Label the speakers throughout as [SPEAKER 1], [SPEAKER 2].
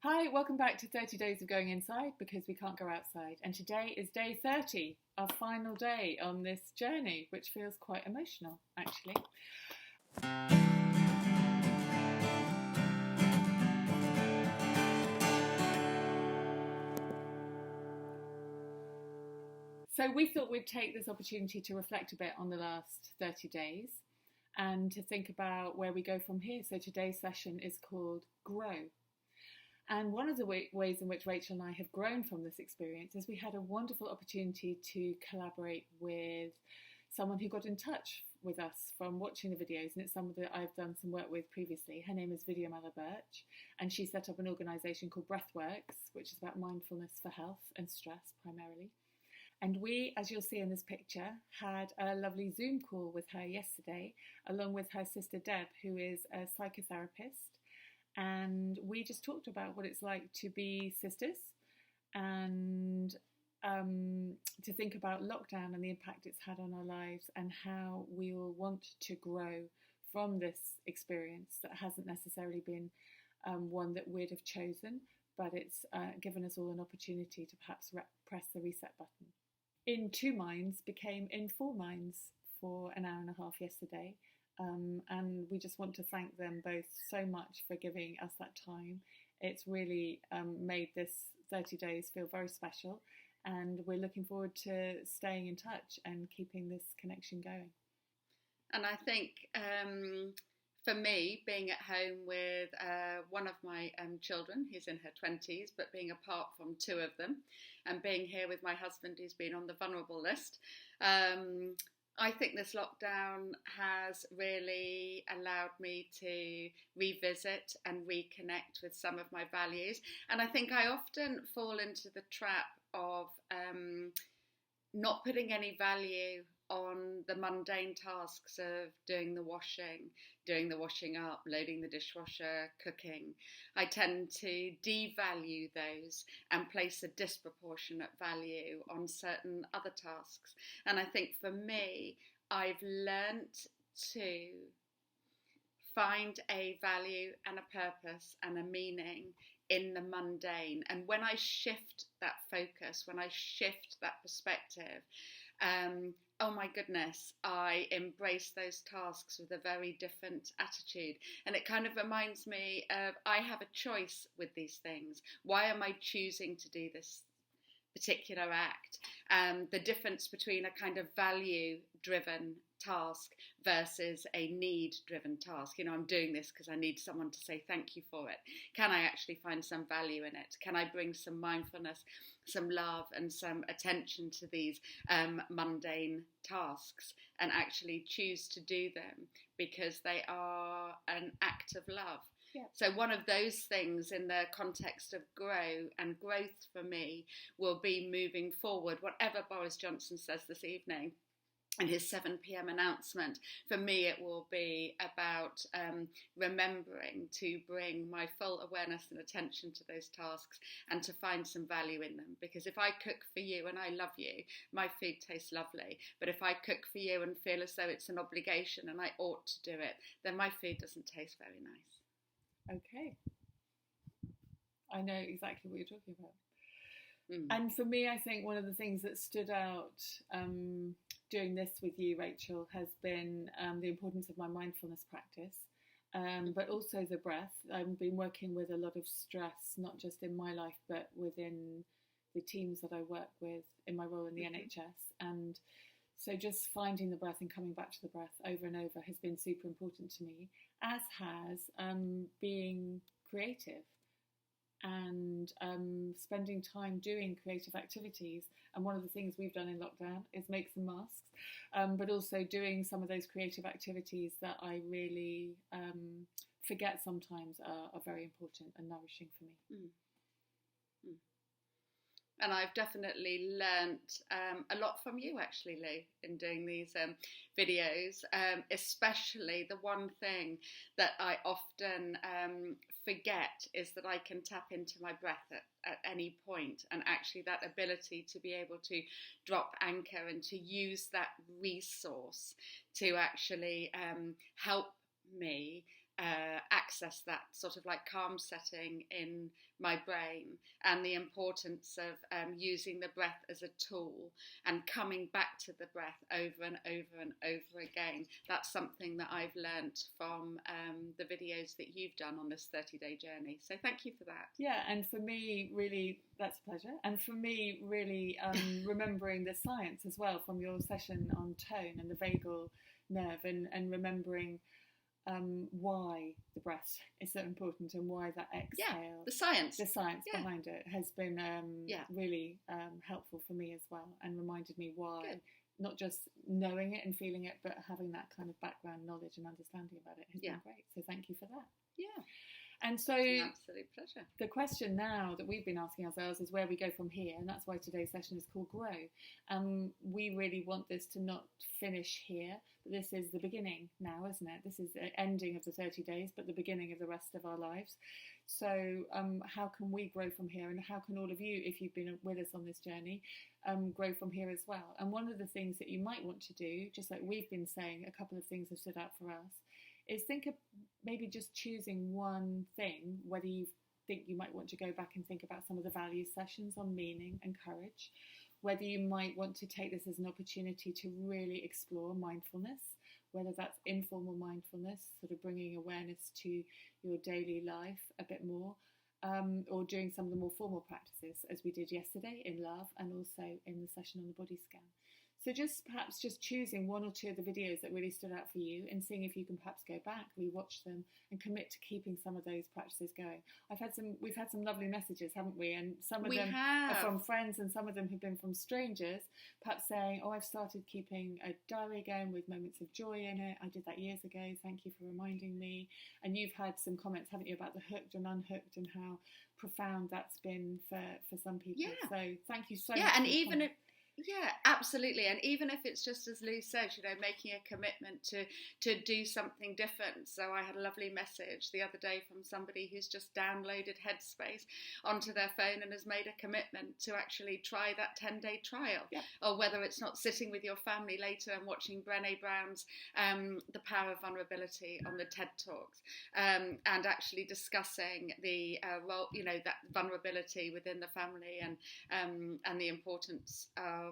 [SPEAKER 1] Hi, welcome back to 30 Days of Going Inside because we can't go outside. And today is day 30, our final day on this journey, which feels quite emotional, actually. So we thought we'd take this opportunity to reflect a bit on the last 30 days and to think about where we go from here. So today's session is called Grow. And one of the ways in which Rachel and I have grown from this experience is we had a wonderful opportunity to collaborate with someone who got in touch with us from watching the videos, and it's someone that I've done some work with previously. Her name is Vidya Birch, and she set up an organisation called Breathworks, which is about mindfulness for health and stress primarily. And we, as you'll see in this picture, had a lovely Zoom call with her yesterday, along with her sister Deb, who is a psychotherapist. And we just talked about what it's like to be sisters and to think about lockdown and the impact it's had on our lives and how we will want to grow from this experience that hasn't necessarily been one that we'd have chosen, but it's given us all an opportunity to perhaps press the reset button. In Two Minds became in Four Minds for an hour and a half yesterday. And we just want to thank them both so much for giving us that time. It's really made this 30 days feel very special, and we're looking forward to staying in touch and keeping this connection going.
[SPEAKER 2] And I think for me, being at home with one of my children, who's in her 20s, but being apart from two of them, and being here with my husband who's been on the vulnerable list, I think this lockdown has really allowed me to revisit and reconnect with some of my values. And I think I often fall into the trap of not putting any value on the mundane tasks of doing the washing up, loading the dishwasher, cooking. I tend to devalue those and place a disproportionate value on certain other tasks. And I think for me, I've learnt to find a value and a purpose and a meaning in the mundane. And when I shift that focus, when I shift that perspective, oh my goodness, I embrace those tasks with a very different attitude. And it kind of reminds me of, I have a choice with these things. Why am I choosing to do this particular act? The difference between a kind of value-driven task versus a need-driven task. You know, I'm doing this because I need someone to say thank you for it. Can I actually find some value in it? Can I bring some mindfulness, some love and some attention to these mundane tasks and actually choose to do them because they are an act of love?
[SPEAKER 1] Yeah.
[SPEAKER 2] So one of those things in the context of grow and growth for me will be moving forward, whatever Boris Johnson says this evening in his 7 p.m. announcement. For me, it will be about remembering to bring my full awareness and attention to those tasks and to find some value in them. Because if I cook for you and I love you, my food tastes lovely. But if I cook for you and feel as though it's an obligation and I ought to do it, then my food doesn't taste very nice.
[SPEAKER 1] Okay. I know exactly what you're talking about. And for me, I think one of the things that stood out doing this with you, Rachel, has been the importance of my mindfulness practice, but also the breath. I've been working with a lot of stress, not just in my life, but within the teams that I work with in my role in the NHS. And so just finding the breath and coming back to the breath over and over has been super important to me, as has being creative and spending time doing creative activities. And one of the things we've done in lockdown is make some masks, but also doing some of those creative activities that I really forget sometimes are very important and nourishing for me.
[SPEAKER 2] And I've definitely learnt a lot from you, actually, Lou, in doing these videos, especially the one thing that I often forget is that I can tap into my breath at any point, and actually that ability to be able to drop anchor and to use that resource to actually help me access that sort of like calm setting in my brain, and the importance of using the breath as a tool and coming back to the breath over and over and over again. That's something that I've learnt from the videos that you've done on this 30-day journey. So thank you for that.
[SPEAKER 1] Yeah, and for me, really, that's a pleasure. And for me, really, remembering the science as well from your session on tone and the vagal nerve, and remembering why the breath is so important and why that exhale,
[SPEAKER 2] the science
[SPEAKER 1] behind it has been really helpful for me as well, and reminded me why. Good. Not just knowing it and feeling it, but having that kind of background knowledge and understanding about it has been great. So thank you for that.
[SPEAKER 2] Yeah.
[SPEAKER 1] And so
[SPEAKER 2] it's an absolute pleasure.
[SPEAKER 1] The question now that we've been asking ourselves is where we go from here, and that's why today's session is called Grow. We really want this to not finish here, but this is the beginning now, isn't it? This is the ending of the 30 days, but the beginning of the rest of our lives. So how can we grow from here, and how can all of you, if you've been with us on this journey, grow from here as well? And one of the things that you might want to do, just like we've been saying, a couple of things have stood out for us, is think of maybe just choosing one thing, whether you think you might want to go back and think about some of the value sessions on meaning and courage, whether you might want to take this as an opportunity to really explore mindfulness, whether that's informal mindfulness, sort of bringing awareness to your daily life a bit more, or doing some of the more formal practices as we did yesterday in love and also in the session on the body scan. So perhaps just choosing one or two of the videos that really stood out for you and seeing if you can perhaps go back, rewatch them, and commit to keeping some of those practices going. We've had some lovely messages, haven't we? And some of them are from friends, and some of them have been from strangers, perhaps saying, "Oh, I've started keeping a diary again with moments of joy in it. I did that years ago. Thank you for reminding me." And you've had some comments, haven't you, about the hooked and unhooked and how profound that's been for some people.
[SPEAKER 2] Yeah.
[SPEAKER 1] So thank you so much.
[SPEAKER 2] Yeah, and even if yeah, absolutely. And even if it's just as Lou said, making a commitment to do something different. So I had a lovely message the other day from somebody who's just downloaded Headspace onto their phone and has made a commitment to actually try that 10-day trial. Yeah. Or whether it's not sitting with your family later and watching Brené Brown's The Power of Vulnerability on the TED Talks, and actually discussing the role, that vulnerability within the family and the importance of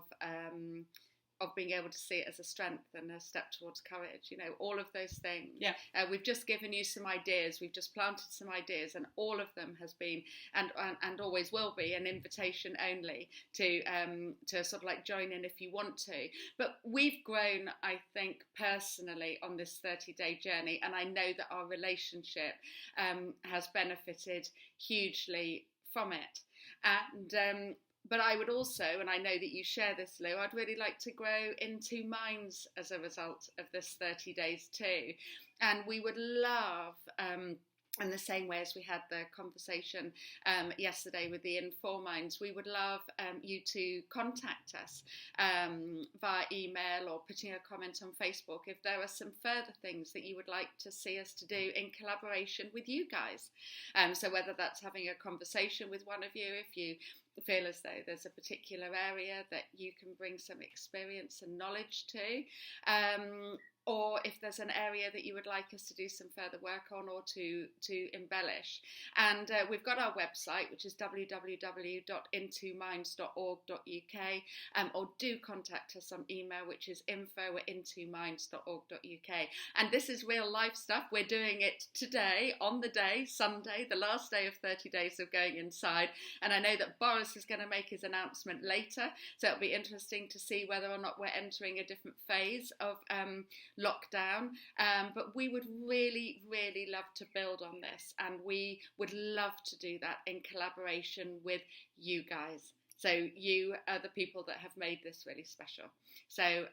[SPEAKER 2] being able to see it as a strength and a step towards courage, all of those things. Yeah. We've just given you some ideas. We've just planted some ideas, and all of them has been and always will be an invitation only to sort of like join in if you want to. But we've grown, I think, personally on this 30-day journey, and I know that our relationship has benefited hugely from it. And but I would also, and I know that you share this, Lou, I'd really like to grow in 2 minds as a result of this 30 days too. And we would love, in the same way as we had the conversation yesterday with the In 4 Minds, we would love you to contact us via email or putting a comment on Facebook if there are some further things that you would like to see us to do in collaboration with you guys. So whether that's having a conversation with one of you, if you feel as though there's a particular area that you can bring some experience and knowledge to, or if there's an area that you would like us to do some further work on or to embellish. And we've got our website, which is www.intominds.org.uk, or do contact us on email, which is info@intominds.org.uk. And this is real life stuff. We're doing it today, on the day, Sunday, the last day of 30 days of going inside. And I know that Boris is going to make his announcement later, so it'll be interesting to see whether or not we're entering a different phase of lockdown, but we would really, really love to build on this, and we would love to do that in collaboration with you guys. So you are the people that have made this really special. So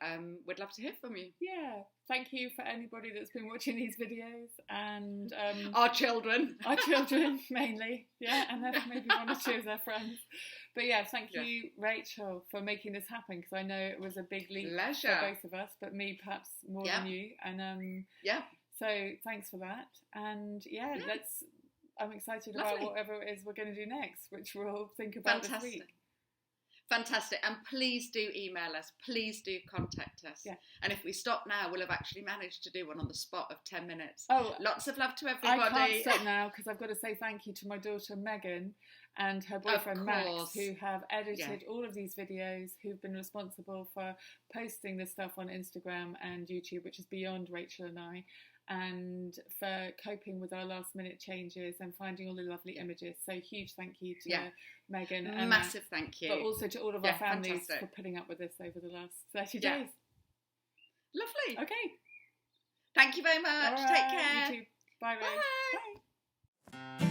[SPEAKER 2] we'd love to hear from you.
[SPEAKER 1] Yeah, thank you for anybody that's been watching these videos, and
[SPEAKER 2] our children
[SPEAKER 1] mainly, yeah, and then maybe 1 or 2 of their friends. But yeah, thank you, Rachel, for making this happen, because I know it was a big leap for both of us, but me perhaps more than you. And so thanks for that. And I'm excited about whatever it is we're going to do next, which we'll think about this week.
[SPEAKER 2] Fantastic. And please do email us. Please do contact us.
[SPEAKER 1] Yeah.
[SPEAKER 2] And if we stop now, we'll have actually managed to do one on the spot of 10 minutes.
[SPEAKER 1] Oh,
[SPEAKER 2] lots of love to everybody.
[SPEAKER 1] I can't stop now because I've got to say thank you to my daughter Megan and her boyfriend Max, who have edited all of these videos, who've been responsible for posting this stuff on Instagram and YouTube, which is beyond Rachel and I, and for coping with our last minute changes and finding all the lovely images. So huge thank you to Megan. And
[SPEAKER 2] massive thank you.
[SPEAKER 1] But also to all of our families
[SPEAKER 2] fantastic.
[SPEAKER 1] for putting up with us over the last 30 days.
[SPEAKER 2] Lovely.
[SPEAKER 1] Okay.
[SPEAKER 2] Thank you very much.
[SPEAKER 1] Right.
[SPEAKER 2] Take care.
[SPEAKER 1] You too. Bye, Ray.
[SPEAKER 2] Bye.
[SPEAKER 1] Bye.